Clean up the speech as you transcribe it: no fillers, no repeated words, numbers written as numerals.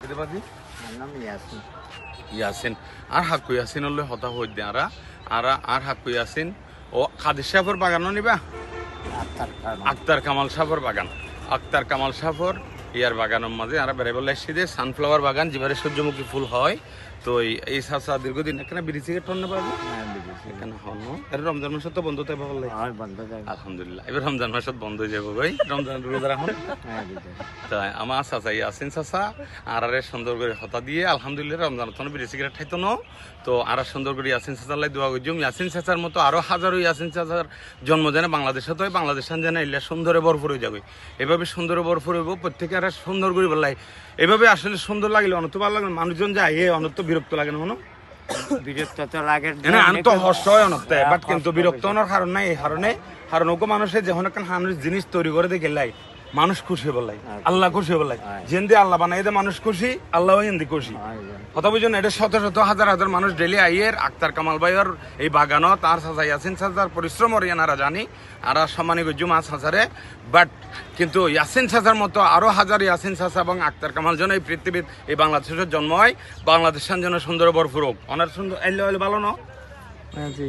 কেদে বাজি আমার নাম ইয়াসিন। ইয়াসিন আর হাকু ইয়াসিন হলে হতা হই দে আর হাকু ইয়াসিন ও কাদের সাফর বাগানও নিবা আক্তার কামাল সাফর বাগান আক্তার কামাল সাফর ইয়ার বাগানের মাঝে আর বেড়াইবলে এসে সানফ্লাওয়ার বাগান যেবারে সূর্যমুখী ফুল হয় তো এই চাচা দীর্ঘদিন এখানে বিড়ি সিগারেট টন না পাবো এখানে হন এর রমজান মাসে তো বন্ধ থাকবে বললে আলহামদুলিল্লাহ এবার রমজান মাসে বন্ধ হয়ে যাবো ভাই রমজান রোজা রাখুন তাই আমার চাচা ইয়াসিন চাচা আর সুন্দর করে হতা দিয়ে আলহামদুলিল্লাহ রমজান তখন বিড়ি সিগারেট খাইতো না তো আর সুন্দর করে ইয়াসিন চাচার লাই দোয়া করছি ইয়াসিন চাচার মতো আরো হাজারো ইয়াসিন চাচার জন্ম জানে বাংলাদেশে তো বাংলাদেশান জানে এলে সুন্দরে ভরপুর হয়ে যাবে এভাবে সুন্দরে ভরপুর হইব প্রত্যেকে আর সুন্দর করে বললাই এভাবে আসলে সুন্দর লাগলে অনত ভালো লাগবে মানুষজন যায় এ অনত বিরক্ত লাগে না বিরক্ত তো লাগে না আমি তো হর্ষ হয় অনত বাট কিন্তু বিরক্ত হওয়ার কারণ নাই এই কারণে মানুষের যখন একটা মানুষ জিনিস তৈরি করে দিয়ে গেলাই মানুষ খুশি বলাই আল্লাহ খুশি বলাই যেন আল্লাহ বানাই দে মানুষ খুশি আল্লাহ এন্দি খুশি কথা বুঝুন এটা শত শত হাজার হাজার মানুষ ডেলি আইয়ের আক্তার কামাল ভাইয়ের এই বাগানও তার চাচা ইয়াসিন চাচার পরিশ্রম এনারা জানি আর সম্মানী গজ্জু মা চাচারে বাট কিন্তু ইয়াসিন চাচার মতো আরো হাজার ইয়াসিন চাচা এবং আক্তার কামাল জন এই পৃথিবীর এই বাংলাদেশের জন্ম হয় বাংলাদেশের জন্য সুন্দর ভরপুর হোক অনার সুন্দর এলে হলে ভালো না জি